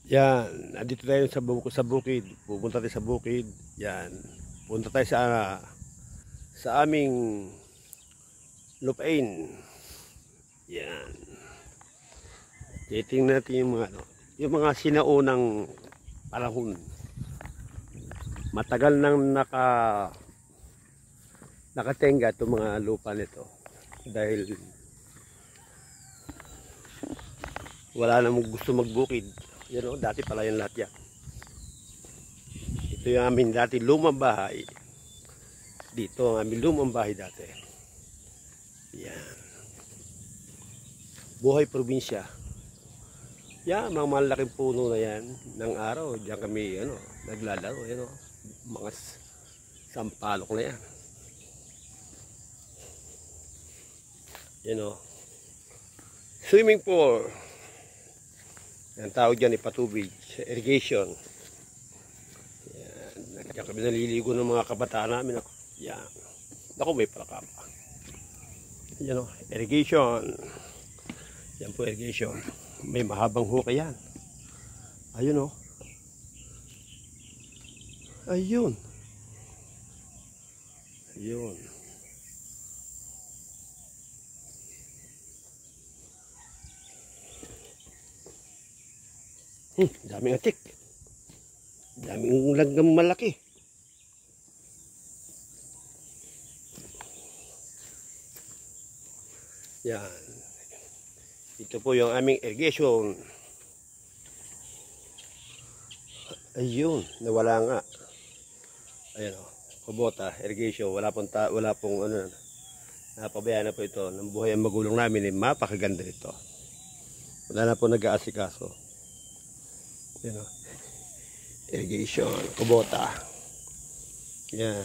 Yan, nandito tayo sa bukid. Pupunta tayo sa bukid. Yan. Punta tayo sa aming lupain. Yan. Titingnan natin yung mga sinaunang panahon. Matagal nang nakatenga itong mga lupa nito. Dahil wala namang gusto magbukid. Yan o, dati pala yung lahat yan. Ito yung aming dati lumang bahay. Dito ang aming lumang bahay dati. Yan. Buhay probinsya. Yan, mga malaking puno na yan. Ng araw, diyan kami naglalaro. Yan o, mga sampalok na yan. Yan o. Swimming pool. Ang tawag dyan, ipatubig, irrigation. Yan. Diyan kami naliligo ng mga kabataan namin. Yan. Ako may palaka pa. Yan o, irrigation. Yan po, irrigation. May mahabang hukay yan. Ayun o. Ayun. Ayun. Daming atik. Daming langgam malaki. Yan. Ito po yung aming irrigation. Ayun, nawala nga. Ayan o, kubota, irrigation. Wala pong napabayaan na po ito. Nang buhay ang magulang namin, mapakaganda ito. Wala na po nag-aasikaso. Yan o. Irrigation. Kubota. Yan.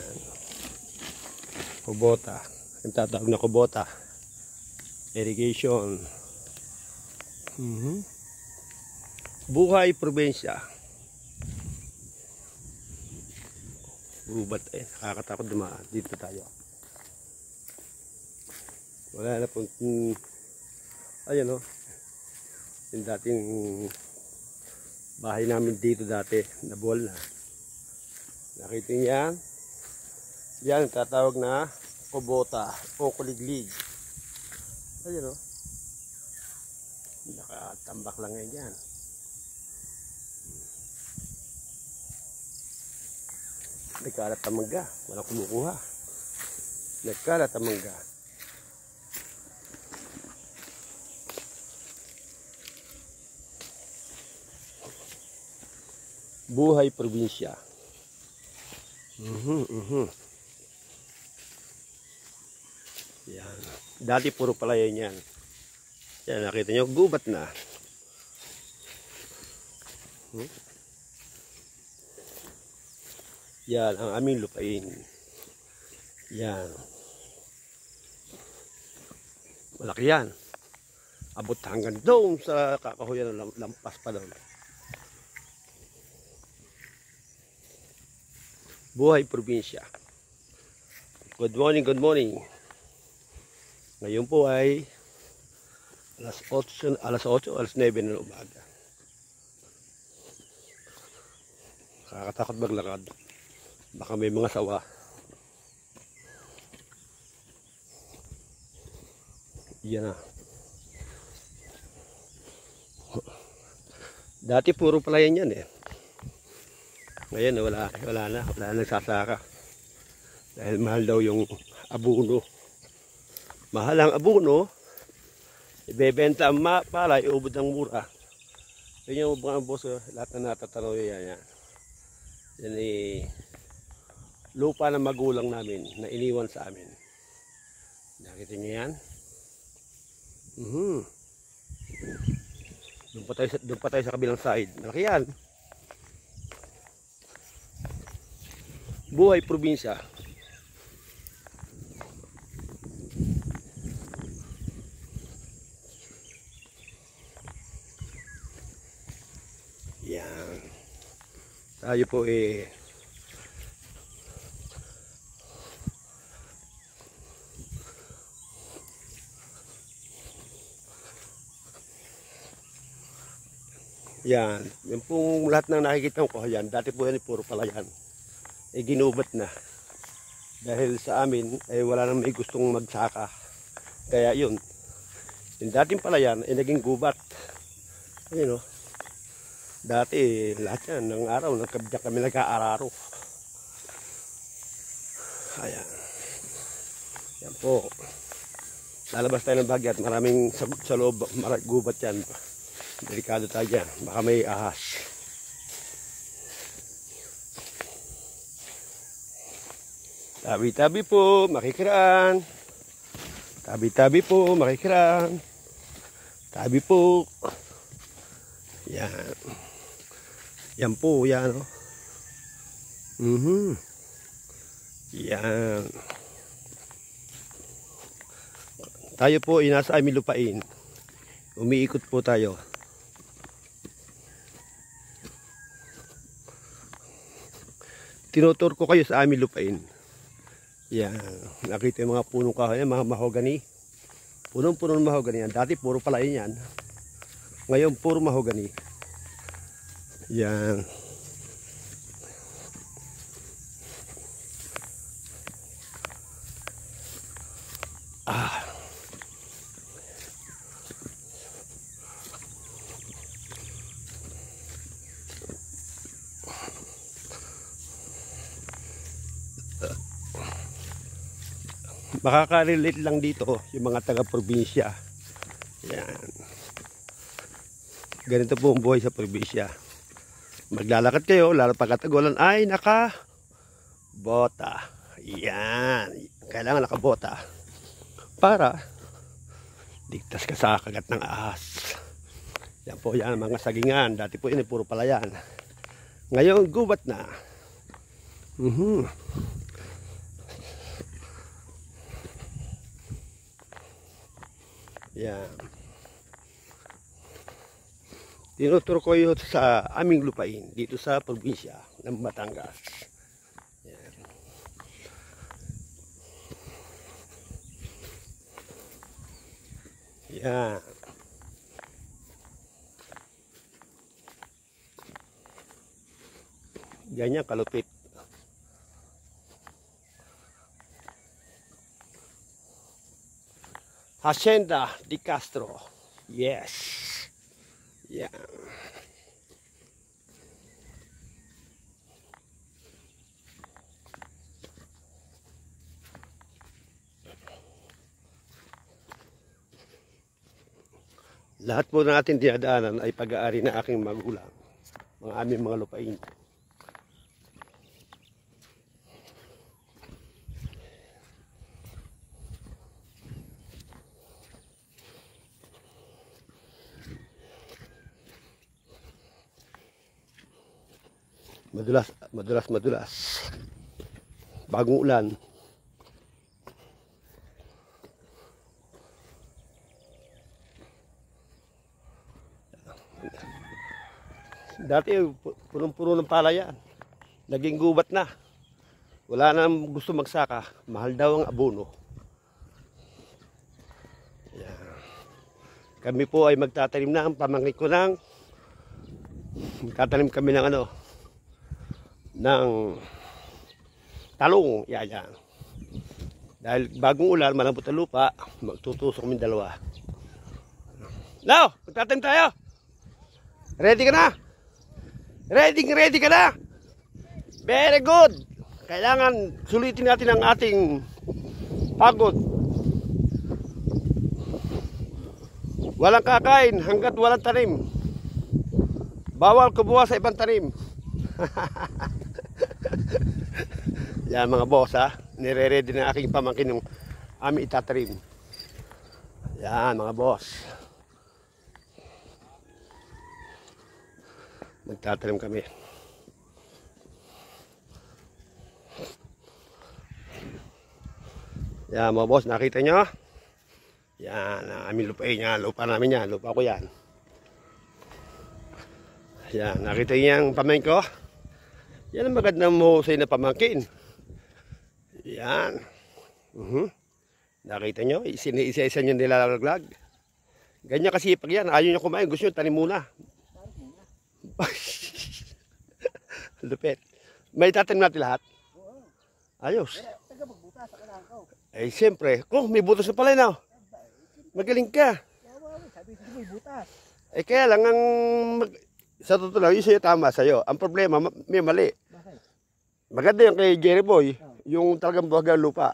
Kubota. Ang tatawag na kubota. Irrigation. Buhay probinsya. Gubat nakakatakot dumaan. Dito tayo. Wala na pong ayan o. Yung dating bahay namin dito dati, nabuwal na. Nakita niyo yan? Yan, tatawag na kubota o kuliglig. Ayun o. Nakatambak lang ngayon yan. Nagkalat ang mangga. Walang kumukuha. Nagkalat ang mangga. Buhay probinsya. Yan. Dati puro palayan yan. Yan, nakita nyo, gubat na. Yan, ang aming lupain. Yan. Malaki yan. Abot hanggang doon sa kakahuyan ng lampas pa doon. Buhay probinsya. Good morning, good morning. Ngayon po ay alas 8, alas 9 ng umaga. Nakakatakot maglakad. Baka may mga sawa. Yan na. Dati puro palayan yan eh. Ngayon wala na nagsasaka. Dahil mahal daw yung abono. Mahal ang abono. Ibebenta ang palay, ubod ng mura. Yun yung mga boss, lahat na natatanaw yan. Yan lupa ng magulang namin na iniwan sa amin. Nakita niyo yan? Doon pa tayo sa kabilang side. Malaki yan. Buhay probinsya. Yan. Tayo po Yan. Yung pong lahat ng nakikita ko, yan. Dati po yan, puro palayan. Eh, ginubat na. Dahil sa amin, eh, wala nang may gustong magsaka. Kaya yun. Yung dating palayan, eh, naging gubat. Ayun, no? Dati, lahat yan, ng araw, nagkabidyak kami nag-aararo. Ayan. Yan po. Lalabas tayo ng bagay at maraming sa loob, gubat yan. Delikado tayo dyan. Baka may ahas. Tabi-tabi po, makikiraan. Tabi-tabi po, makikiraan. Tabi po. Yan. Yan po, yan. Yan. Tayo po ay nasa aming lupain. Umiikot po tayo. Tinutur ko kayo sa aming lupain. Yan. Nakita yung mga punong kahoy, mga mahogani. Punong-punong mahogani yan. Dati puro palayan yan. Ngayon puro mahogani. Yan. Makaka-relate lang dito yung mga taga-probinsya. Yan. Ganito po ang buhay sa probinsya. Maglalakad kayo, lalo pagkatagulan ay naka-bota. Yan. Kailangan naka-bota. Para ligtas ka sa kagat ng ahas. Yan po yan, mga sagingan. Dati po yun, puro palayan. Ngayon, gubat na. Yan. Tinuturo ko yun sa aming lupain dito sa probinsya ng Batangas. Yan. Yan. Ganyan kalupit. Hacienda de Castro. Yes. Yan. Lahat po natin dinadaanan ay pag-aari na aking magulang. Mga aming mga lupain. Madulas. Bagong ulan. Dati punong-puno ng palayan. Naging gubat na. Wala nang gusto magsaka. Mahal daw ang abono. Yan. Kami po ay magtatanim na. Pamangkin ko ng magtatanim kami ng ng talong. Yan. Dahil bagong ulan, malambot ang lupa, magtutusok kami dalawa. Now, magtatanim tayo. Ready ka na? Ready ka na? Very good. Kailangan sulitin natin ang ating pagod. Walang kakain hanggat walang tanim. Bawal kumuha sa ibang tanim. Yan mga boss ha. Nire-ready na aking pamangkin yung aming itatanim. Yan mga boss. Magtatanim kami. Yan mga boss, nakita nyo? Yan, aming lupain yan. Lupa namin yan, lupa ko yan. Yan, nakita nyo yung pamangkin ko? Yan ang magandang mahusay na pamangkin. Yan. Nakita nyo? Isa-isa nyo nilalaglag. Ganyan kasi pag yan. Ayaw nyo kumain. Gusto nyo tanim muna. Lupit. May tatim natin lahat? Oo. Ayos. Taga magbutas sa kailangan ko. Eh, siyempre. Oh, may butas na pala na. Magaling ka. Sabi ko may butas. Eh, kaya lang ang... Sa totoo lang, yung sa'yo tama sa'yo. Ang problema, may mali. Bakit? Maganda yung kay Jerry Boy. Yung talagang buhaga lupa.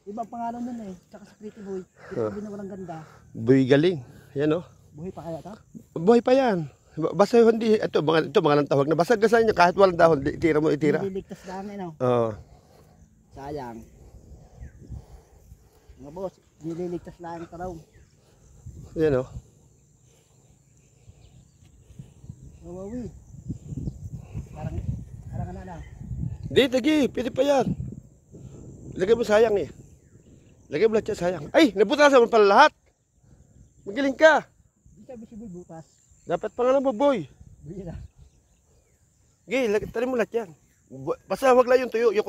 Ibang pangalan nun eh. Tsaka sa Pretty Boy. Ito na walang ganda. Boy galing. Yan, oh. Buhay pa kaya to? Buhay pa yan. Basta hindi, ito mga nang tawag na basag-gasan niya kahit walang dahon, itira mo, itira. Nililigtas lang eh no? Oo. Sayang. Mga boss, nililigtas lang ito raw. Yan, oh. Wawawi. Parang ano na. Di, tagi, pwede pa yan. Lagay mo sayang eh. Lagay mo lahat yan sayang. Ay, nabutasan mo pala lahat. Magaling ka. Di sabi si Boy butas. Dapat pangalan mo, boy. Buhay na. Gay, tanim mo lahat yan. Basta wag lang yung tuyo. Yung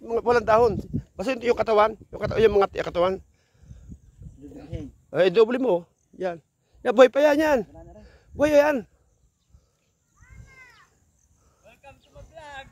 mga walang dahon. Basta yung katawan. Yung mga katawan. Duduhin. Ay, doble mo. Yan. Yan, boy pa yan, yan. Wala na rin. Boy, yan. Welcome to my vlog.